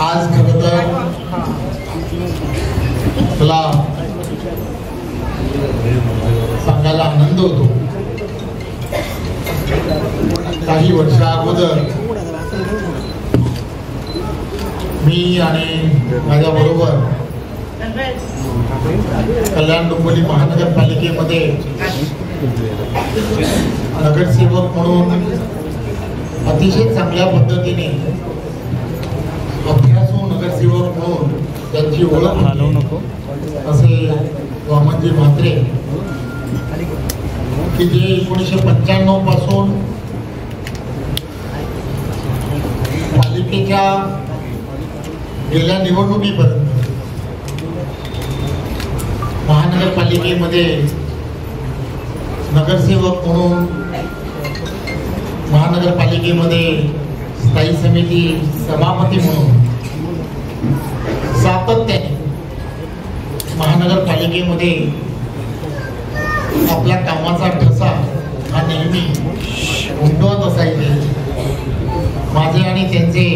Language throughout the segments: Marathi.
आज खरं तर मला सांगायला आनंद होतो. काही वर्षा अगोदर मी आणि माझ्या बरोबर कल्याण डोंबिवली महानगरपालिकेमध्ये नगरसेवक म्हणून अतिशय चांगल्या पद्धतीने अभ्यासू नगरसेवक म्हणून त्यांची ओळख असे वामनजी म्हात्रे की जे 1995 पासून पालिकेच्या गेल्या निवडणुकीपर्यंत महानगरपालिकेमध्ये नगरसेवक म्हणून, महानगरपालिकेमध्ये स्थायी समिती सभापती म्हणून सातत्याने महानगरपालिकेमध्ये आपल्या कामाचा ठसा हा नेहमी उमटवत असायचे. माझे आणि त्यांचे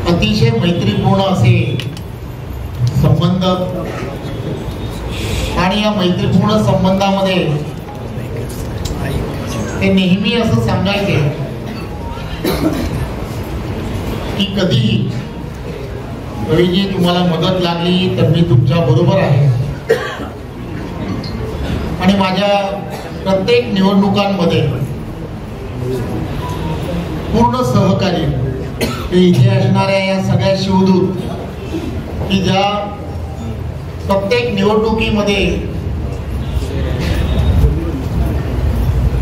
अतिशय मैत्रीपूर्ण असे संबंध आणि या मैत्रीपूर्ण संबंधामध्ये ते नेहमी असं सांगायचे की कधीही रवीजी तुम्हाला मदत लागली तर मी तुमच्या बरोबर आहे. आणि माझ्या प्रत्येक निवडणुकांमध्ये पूर्ण सहकारी इथे असणाऱ्या या सगळ्या शिवदूत की ज्या प्रत्येक निवडणुकीमध्ये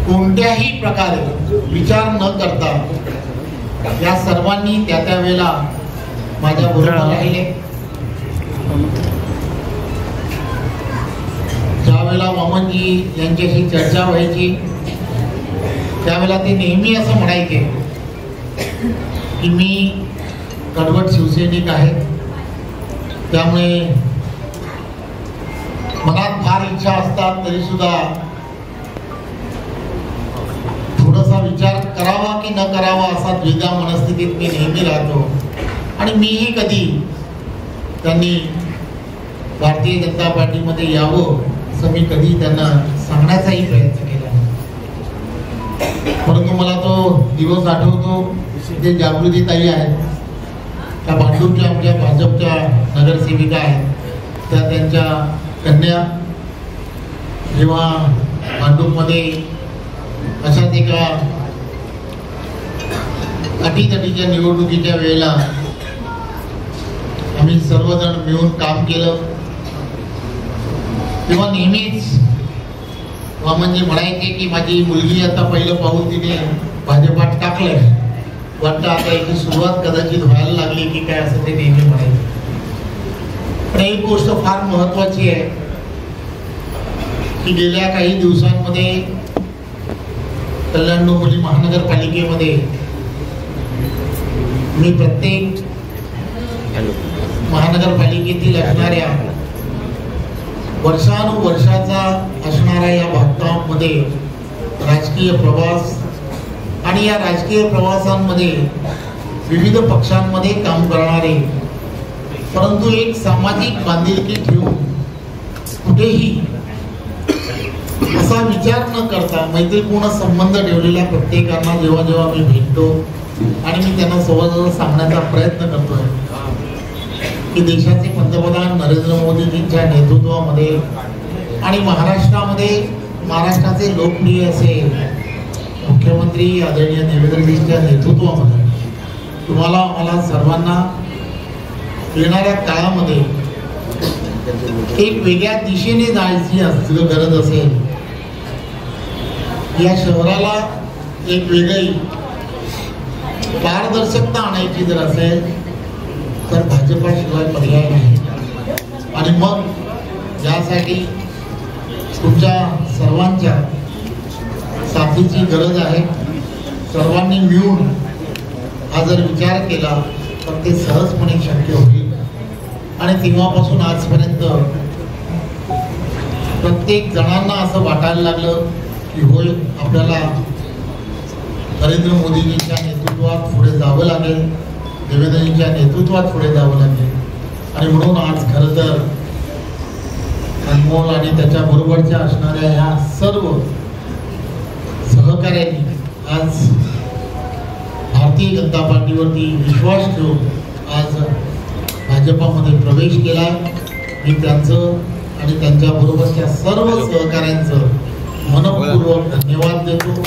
कोणत्याही प्रकारे विचार न करता या सर्वांनी त्या वेळेला माझ्या बरोबर राहिले. ज्या वेळेला वामनजी यांच्याशी चर्चा व्हायची त्यावेळेला ते नेहमी असं म्हणायचे की मी कडवट शिवसैनिक आहे, त्यामुळे मनात फार इच्छा असतात तरी सुद्धा थोडासा विचार करावा की न करावा असा द्विधा मनस्थितीत मी नेहमी राहतो. आणि मीही कधी त्यांनी भारतीय जनता पार्टीमध्ये यावं असं मी कधी त्यांना सांगण्याचाही प्रयत्न केला. परंतु मला तो दिवस आठवतो जे जागृती ताई आहेत, त्या भांडूपच्या आमच्या भाजपच्या नगरसेविका आहेत, त्या त्यांच्या कन्या जेव्हा भांडूपमध्ये अशाच एका अटीतटीच्या निवडणुकीच्या वेळेला आम्ही सर्वजण मिळून काम केलं तेव्हा नेहमीच वामनजी म्हणायचे की माझी मुलगी आता पहिलं पाऊल तिने भाजपात टाकलंय, वाटतं आता याची सुरुवात कदाचित व्हायला लागली की काय असं ते नेहमी म्हणायचे. पण एक गोष्ट फार महत्वाची आहे की गेल्या काही दिवसांमध्ये कल्याण डोंबिवली महानगरपालिकेमध्ये मी प्रत्येक महानगरपालिकेतील असणाऱ्या वर्षानुवर्षाचा असणाऱ्या या भागामध्ये राजकीय प्रवास आणि या राजकीय प्रवासांमध्ये विविध पक्षांमध्ये काम करणारे, परंतु एक सामाजिक बांधिलकी ठेवून कुठेही असा विचार न करता मैत्रीपूर्ण संबंध ठेवलेल्या प्रत्येकांना जेव्हा जेव्हा मी भेटतो आणि मी त्यांना जवळ सांगण्याचा प्रयत्न करतोय की देशाचे पंतप्रधान नरेंद्र मोदीजींच्या नेतृत्वामध्ये आणि महाराष्ट्राचे लोकप्रिय असे मुख्यमंत्री आदरणीय देवेंद्रजींच्या नेतृत्वामध्ये तुम्हाला मला सर्वांना येणाऱ्या काळामध्ये एक वेगळ्या दिशेने जायची गरज असेल, या शहराला एक वेगळी पारदर्शकता आणायची जर असेल तर भाजपाशिवाय पर्याय नाही. आणि मग यासाठी तुमच्या सर्वांच्या साथीची गरज आहे. सर्वांनी मिळून हा जर विचार केला तर ते सहजपणे शक्य होईल. आणि तेव्हापासून आजपर्यंत प्रत्येक जणांना असं वाटायला लागलं की होय आपल्याला नरेंद्र मोदीजींच्या नेतृत्वात पुढे जावं लागेल देवेंद्रजींच्या नेतृत्वात पुढे जावं लागेल. आणि म्हणून आज खरं तर अनमोल आणि त्याच्या बरोबरच्या असणाऱ्या ह्या सर्व सहकार्यांनी आज भारतीय जनता पार्टीवरती विश्वास ठेवून आज भाजपामध्ये प्रवेश केला. मी त्यांचं आणि त्यांच्या बरोबरच्या सर्व सहकाऱ्यांचं मनपूर्वक धन्यवाद देतो.